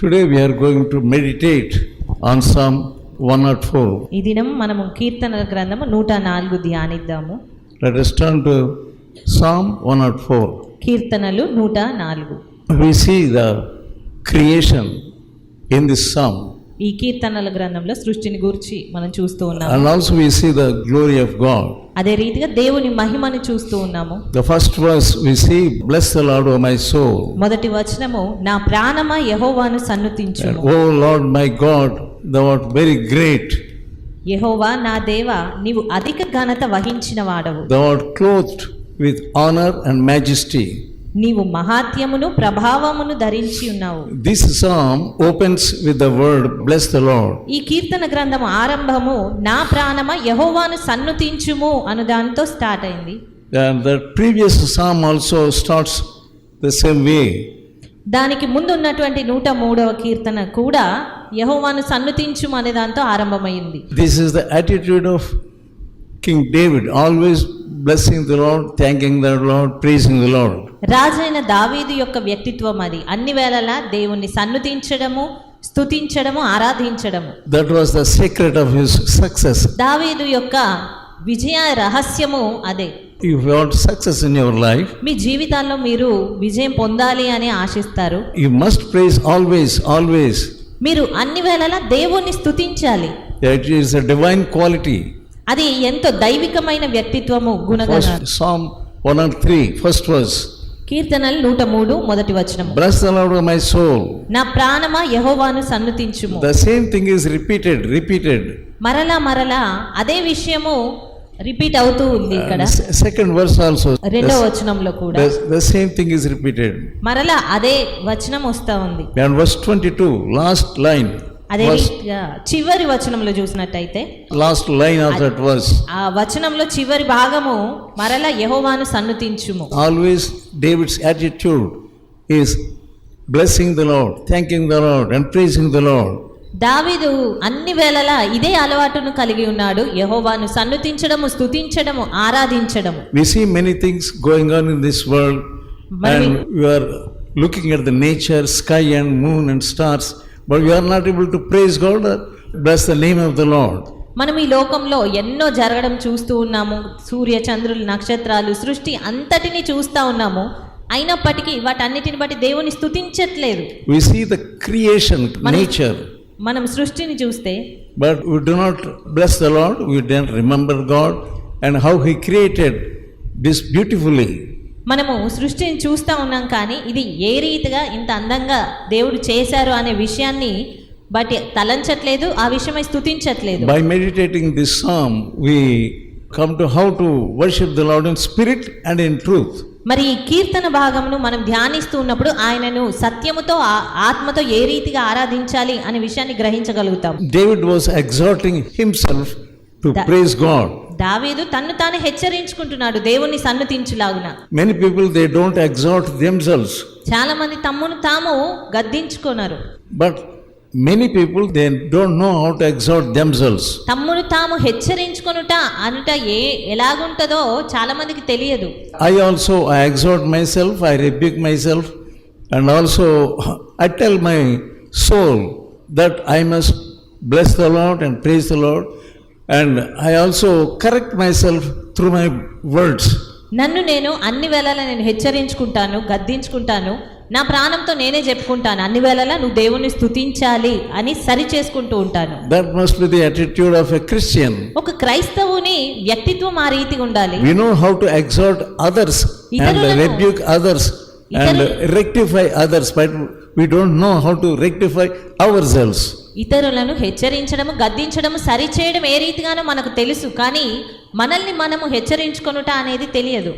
Today we are going to meditate on Psalm 104. ఈ దినం మనము కీర్తనల గ్రంథము 104 ధ్యానిద్దాము. Let us turn to Psalm 104. కీర్తనలు 104. We see the creation in this psalm. ఈ కీర్తనల గ్రంథంలో సృష్టిని గురించి మనం చూస్తూ ఉన్నాము. And also we see the glory of God. అదే రీతిగా దేవుని మహిమను చూస్తూ ఉన్నాము. The first verse we see, bless the Lord, O my soul. మొదటి వచనము, నా ప్రాణమా యెహోవాను సన్నుతించుము. And, O Lord my God, thou art very great. యెహోవా నా దేవా, నీవు అధిక ఘనత వహించిన వాడవు. Thou art clothed with honor and majesty. నీవు మహాత్యమును ప్రభావమును ధరించి ఉన్నావు. This psalm opens with the word bless the Lord. ఈ కీర్తన గ్రంథము ఆరంభము నా ప్రాణమా యెహోవాను సన్నుతించుము అను దానితో స్టార్ట్ అయింది. And the previous psalm also starts the same way. దానికి ముందు ఉన్నటువంటి 103వ కీర్తన కూడా యెహోవాను సన్నుతించుము అనే దాంతో ఆరంభమైంది. This is the attitude of King David, always blessing the Lord, thanking the Lord, praising the Lord. రాజైన దావీదు యొక్క వ్యక్తిత్వం అది. అన్ని వేళలా దేవుణ్ణి సన్నుతించడము, స్తుతించడము, ఆరాధించడము. That was the secret of his success. దావీదు యొక్క విజయ రహస్యము అదే. If you want success in your life, మీ జీవితాల్లో మీరు విజయం పొందాలి అని ఆశిస్తారు. you must praise always. మీరు అన్ని వేళలా దేవుణ్ణి స్తుతించాలి. It is a divine quality. అది ఎంతో దైవికమైన వ్యక్తిత్వము, గుణగణాలు. First Psalm 103, first verse. కీర్తనలు 103 మొదటి వచనం. Bless the Lord, O my soul. నా ప్రాణమా యెహోవాను సన్నుతించుము. The same thing is repeated. మరలా అదే విషయము రిపీట్ అవుతూ ఉంది ఇక్కడ. Second verse also. రెండవ వచనంలో కూడా The same thing is repeated. మరలా అదే వచనం వస్తా ఉంది. And verse 22, last line. అదే రీతిగా చివరి వచనంలో చూసినట్టయితే Last line of that verse. ఆ వచనంలో చివరి భాగము మరలా యెహోవాను సన్నుతించుము. Always David's attitude is blessing the Lord, thanking the Lord and praising the Lord. దావీదు అన్ని వేళలా ఇదే అలవాటును కలిగి ఉన్నాడు. యెహోవాను సన్నుతించడము, స్తుతించడము, ఆరాధించడము. We see many things going on in this world, and we are looking at the nature, sky and moon and stars, but we are not able to praise God or bless the name of the Lord. మనం ఈ లోకంలో ఎన్నో జరగడం చూస్తూ ఉన్నాము. సూర్య చంద్రులు, నక్షత్రాలు, సృష్టి అంతటిని చూస్తూ ఉన్నాము. అయినప్పటికీ వాటన్నిటిని బట్టి దేవుని స్తుతించట్లేదు. We see the creation, nature, మనం సృష్టిని చూస్తే but we do not bless the Lord. We don't remember God and how He created this beautifully. మనము సృష్టిని చూస్తూ ఉన్నాం, కానీ ఇది ఏ రీతిగా ఇంత అందంగా దేవుడు చేశారు అనే విషయాన్ని బట్టి తలంచట్లేదు, ఆ విషయమై స్తుతించట్లేదు. By meditating this psalm, we come to how to worship the Lord in spirit and in truth. మరి ఈ కీర్తన భాగమును మనం ధ్యానిస్తూ ఉన్నప్పుడు ఆయనను సత్యముతో, ఆత్మతో ఏ రీతిగా ఆరాధించాలి అనే విషయాన్ని గ్రహించగలుగుతాం. David was exhorting himself to praise God. దావీదు తన్ను తాను హెచ్చరించుకుంటున్నాడు దేవుణ్ణి సన్నుతించులాగున. Many people, they don't exhort themselves. చాలా మంది తమ్మును తాము గద్దించుకున్నారు. But many people, they don't know how to exhort themselves. తమ్మును తాము హెచ్చరించుకొనుట అనుట ఎలాగుంటదో చాలా మందికి తెలియదు. I exhort myself, I rebuke myself, and also I tell my soul that I must bless the Lord and praise the Lord, and I also correct myself through my words. నన్ను నేను అన్ని వేళలా నేను హెచ్చరించుకుంటాను, గద్దించుకుంటాను, నా ప్రాణంతో నేనే చెప్పుకుంటాను, అన్ని వేళలా నువ్వు దేవుణ్ణి స్తుతించాలి అని సరి చేసుకుంటూ ఉంటాను. That must be the attitude of a Christian. ఒక క్రైస్తవుని వ్యక్తిత్వం ఆ రీతిగా ఉండాలి. We know how to exhort others and rebuke others and rectify others, but we don't know how to rectify ourselves. ఇతరులను హెచ్చరించడము, గద్దించడము, సరిచేయడం ఏ రీతిగానో మనకు తెలుసు, కానీ మనల్ని మనము హెచ్చరించుకొనుట అనేది తెలియదు.